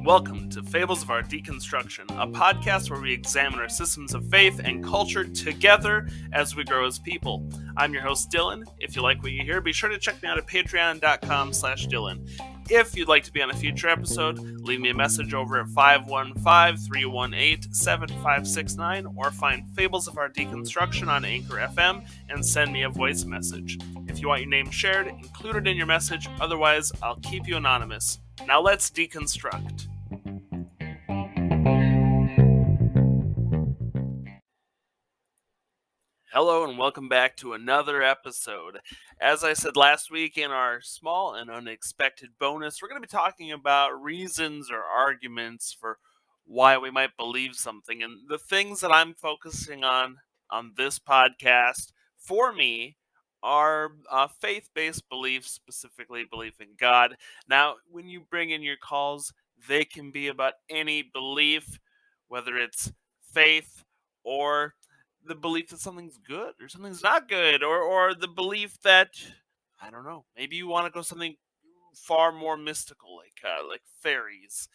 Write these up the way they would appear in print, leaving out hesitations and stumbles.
Welcome to Fables of Our Deconstruction, a podcast where we examine our systems of faith and culture together as we grow as people. I'm your host, Dylan. If you like what you hear, be sure to check me out at patreon.com/Dylan. If you'd like to be on a future episode, leave me a message over at 515-318-7569 or find Fables of Our Deconstruction on Anchor FM and send me a voice message. If you want your name shared, include it in your message, otherwise I'll keep you anonymous. Now let's deconstruct. Hello and welcome back to another episode. As I said last week in our small and unexpected bonus, we're going to be talking about reasons or arguments for why we might believe something. And the things that I'm focusing on this podcast, for me, are faith-based beliefs, specifically belief in God. Now, when you bring in your calls, they can be about any belief, whether it's faith or the belief that something's good or something's not good, or the belief that, I don't know, maybe you want to go something far more mystical, like fairies.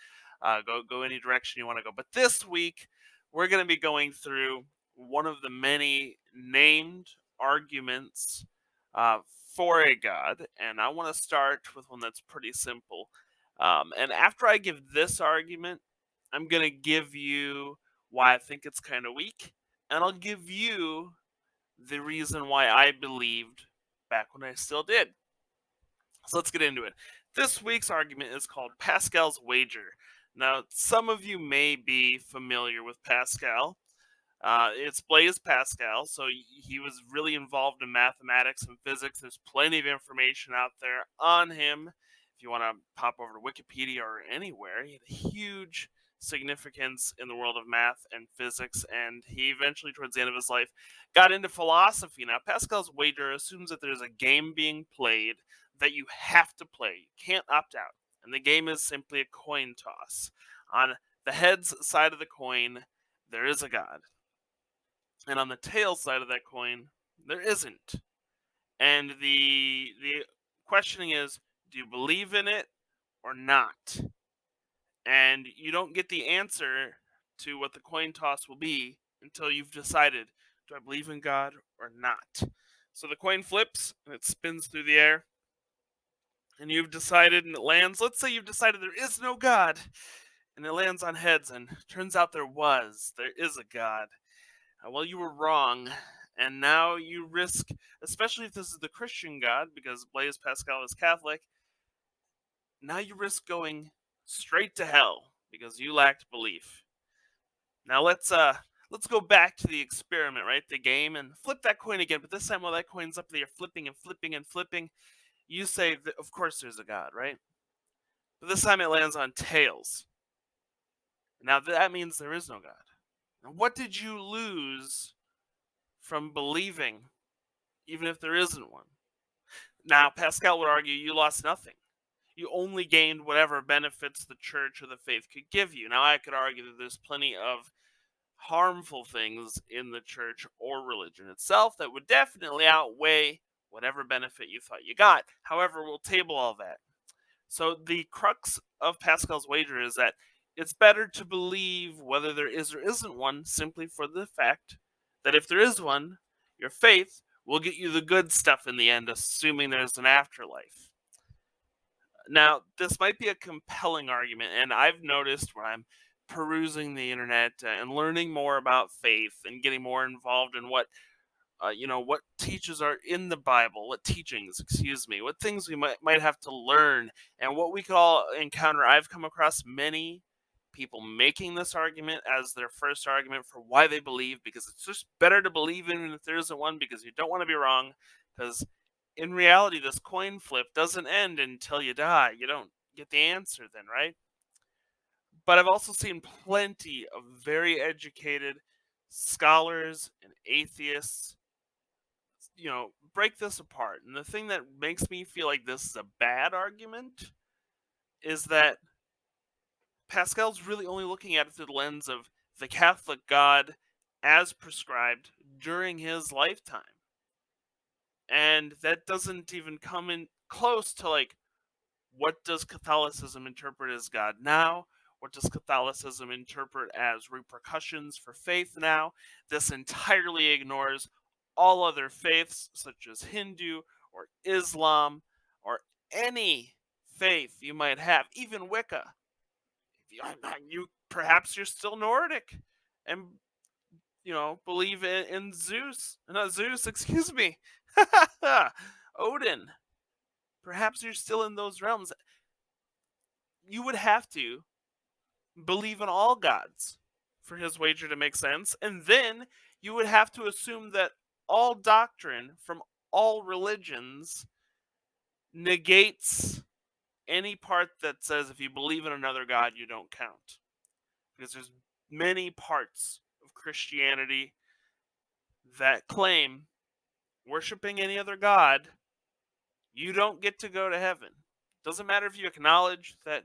Go any direction you want to go. But this week we're going to be going through one of the many named arguments uh, for a god, and I want to start with one that's pretty simple. And after I give this argument, I'm going to give you why I think it's kind of weak, and I'll give you the reason why I believed back when I still did. So let's get into it. This week's argument is called Pascal's Wager. Now, some of you may be familiar with Pascal. It's Blaise Pascal, so he was really involved in mathematics and physics. There's plenty of information out there on him. If you want to pop over to Wikipedia or anywhere, he had a huge significance in the world of math and physics, and he eventually, towards the end of his life, got into philosophy. Now, Pascal's Wager assumes that there's a game being played that you have to play. You can't opt out. And the game is simply a coin toss. On the heads side of the coin, there is a god. And on the tail side of that coin, there isn't. And the questioning is, do you believe in it or not? And you don't get the answer to what the coin toss will be until you've decided, do I believe in God or not? So the coin flips and it spins through the air. And you've decided and it lands. Let's say you've decided there is no God. And it lands on heads, and turns out there is a God. Well, you were wrong, and now you risk, especially if this is the Christian God, because Blaise Pascal is Catholic, now you risk going straight to hell because you lacked belief. Now let's go back to the experiment, right? The game, and flip that coin again, but this time while that coin's up there flipping and flipping and flipping, you say, of course there's a God, right? But this time it lands on tails. Now that means there is no God. Now, what did you lose from believing, even if there isn't one? Now, Pascal would argue you lost nothing. You only gained whatever benefits the church or the faith could give you. Now, I could argue that there's plenty of harmful things in the church or religion itself that would definitely outweigh whatever benefit you thought you got. However, we'll table all that. So the crux of Pascal's Wager is that it's better to believe whether there is or isn't one, simply for the fact that if there is one, your faith will get you the good stuff in the end, assuming there's an afterlife. Now, this might be a compelling argument, and I've noticed when I'm perusing the internet and learning more about faith and getting more involved in what teachers are in the Bible, what teachings, what things we might have to learn, and what we could all encounter. I've come across many people making this argument as their first argument for why they believe, because it's just better to believe in if there isn't one, because you don't want to be wrong, because in reality, this coin flip doesn't end until you die. You don't get the answer then, right? But I've also seen plenty of very educated scholars and atheists break this apart. And the thing that makes me feel like this is a bad argument is that Pascal's really only looking at it through the lens of the Catholic God as prescribed during his lifetime. And that doesn't even come in close to like, what does Catholicism interpret as God now? What does Catholicism interpret as repercussions for faith now? This entirely ignores all other faiths, such as Hindu or Islam or any faith you might have, even Wicca. You perhaps you're still Nordic and believe in Zeus, not Zeus, excuse me, Odin. Perhaps you're still in those realms. You would have to believe in all gods for his wager to make sense, and then you would have to assume that all doctrine from all religions negates any part that says if you believe in another god you don't count, because there's many parts of Christianity that claim worshiping any other god, you don't get to go to heaven. Doesn't matter if you acknowledge that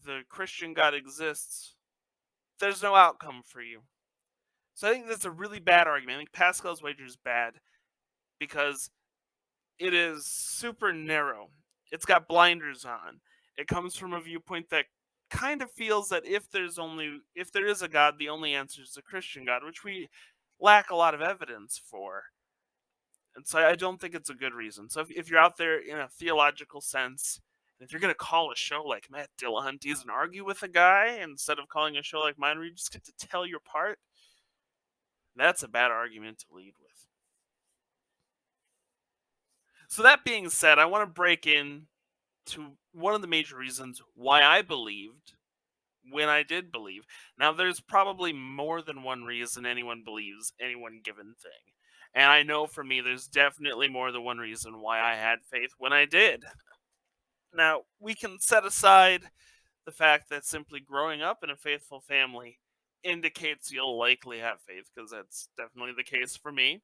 the Christian god exists, there's no outcome for you. So I think that's a really bad argument. I think Pascal's Wager is bad because it is super narrow. It's got blinders on. It comes from a viewpoint that kind of feels that if there is a God, the only answer is a Christian God, which we lack a lot of evidence for. And so I don't think it's a good reason. So if you're out there in a theological sense, and if you're going to call a show like Matt Dillahunty's and argue with a guy instead of calling a show like mine where you just get to tell your part, that's a bad argument to lead with. So that being said, I want to break in to one of the major reasons why I believed when I did believe. Now, there's probably more than one reason anyone believes any one given thing. And I know for me, there's definitely more than one reason why I had faith when I did. Now, we can set aside the fact that simply growing up in a faithful family indicates you'll likely have faith, because that's definitely the case for me.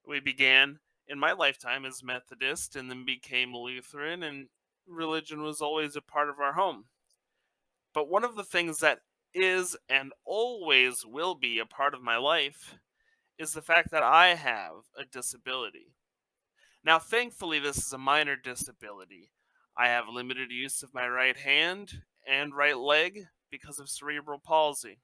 We began in my lifetime as Methodist and then became Lutheran, and religion was always a part of our home. But one of the things that is and always will be a part of my life is the fact that I have a disability. Now, thankfully, this is a minor disability. I have limited use of my right hand and right leg because of cerebral palsy.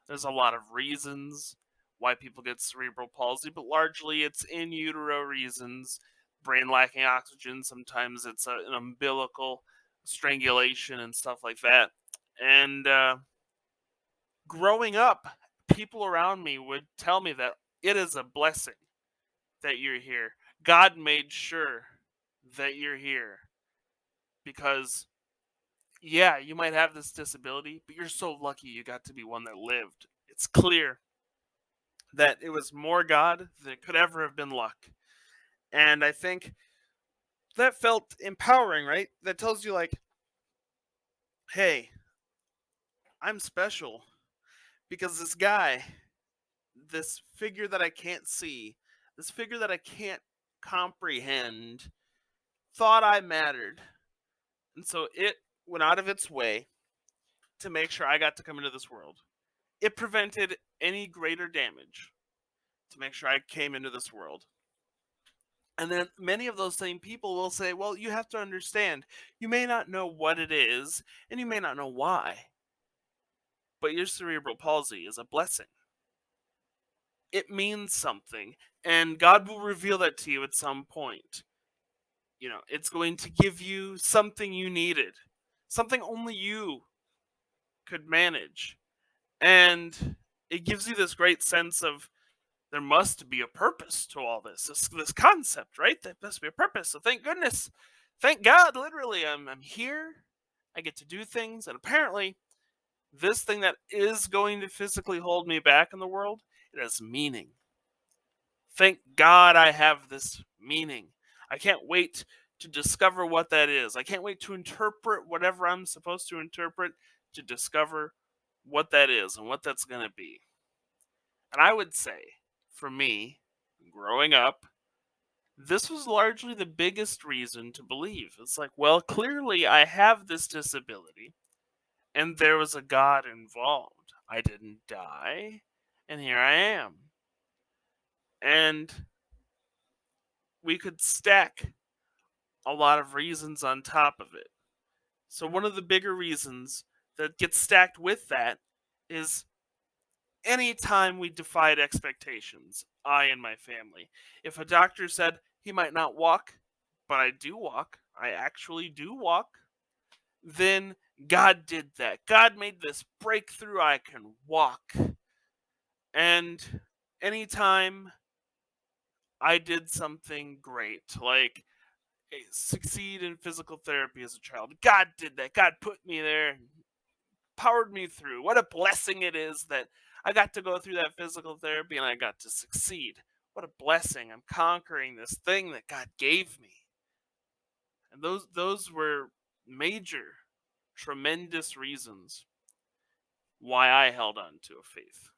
There's a lot of reasons why people get cerebral palsy, but largely it's in utero reasons, brain lacking oxygen. Sometimes it's an umbilical strangulation and stuff like that. And growing up, people around me would tell me that it is a blessing that you're here. God made sure that you're here because, yeah, you might have this disability, but you're so lucky you got to be one that lived. It's clear that it was more God than it could ever have been luck. And I think that felt empowering, right? That tells you, like, hey, I'm special because this guy, this figure that I can't see, this figure that I can't comprehend, thought I mattered. And so it went out of its way to make sure I got to come into this world. It prevented any greater damage to make sure I came into this world. And then many of those same people will say, well, you have to understand, you may not know what it is, and you may not know why, but your cerebral palsy is a blessing. It means something, and God will reveal that to you at some point. It's going to give you something you needed, something only you could manage. And it gives you this great sense of there must be a purpose to all this concept, right? There must be a purpose. So thank goodness, thank God, literally, I'm here. I get to do things, and apparently, this thing that is going to physically hold me back in the world, it has meaning. Thank God I have this meaning. I can't wait to discover what that is. I can't wait to interpret whatever I'm supposed to interpret to discover what that is and what that's going to be. And I would say, for me, growing up, this was largely the biggest reason to believe. It's like, well, clearly I have this disability, and there was a God involved. I didn't die, and here I am. And we could stack a lot of reasons on top of it. So, one of the bigger reasons that gets stacked with that is anytime we defied expectations, I and my family. If a doctor said he might not walk, but I do walk, I actually do walk, then God did that. God made this breakthrough. I can walk. And anytime I did something great, like succeed in physical therapy as a child, God did that. God put me there, powered me through. What a blessing it is that I got to go through that physical therapy and I got to succeed. What a blessing. I'm conquering this thing that God gave me. And those were major, tremendous reasons why I held on to a faith.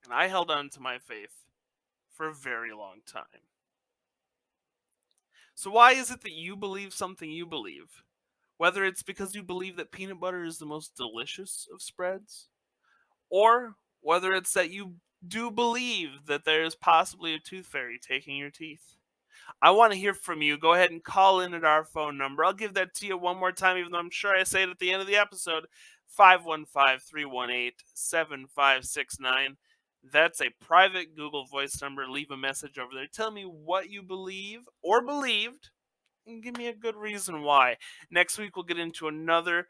And I held on to my faith for a very long time. So why is it that you believe something you believe? Whether it's because you believe that peanut butter is the most delicious of spreads, or whether it's that you do believe that there is possibly a tooth fairy taking your teeth. I want to hear from you. Go ahead and call in at our phone number. I'll give that to you one more time, even though I'm sure I say it at the end of the episode. 515-318-7569. That's a private Google Voice number. Leave a message over there. Tell me what you believe or believed, and give me a good reason why. Next week, we'll get into another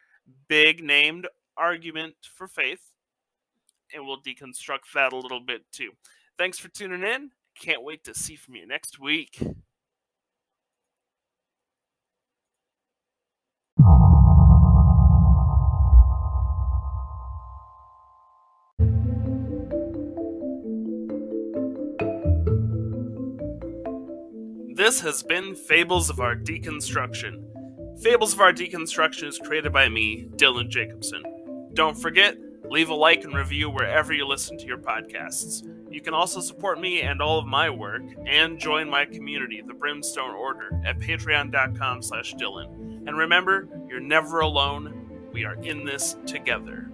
big named argument for faith, and we'll deconstruct that a little bit too. Thanks for tuning in. Can't wait to see from you next week. This has been Fables of Our Deconstruction. Fables of Our Deconstruction is created by me, Dylan Jacobson. Don't forget, leave a like and review wherever you listen to your podcasts. You can also support me and all of my work and join my community, the Brimstone Order, at patreon.com/Dylan. And remember, you're never alone. We are in this together.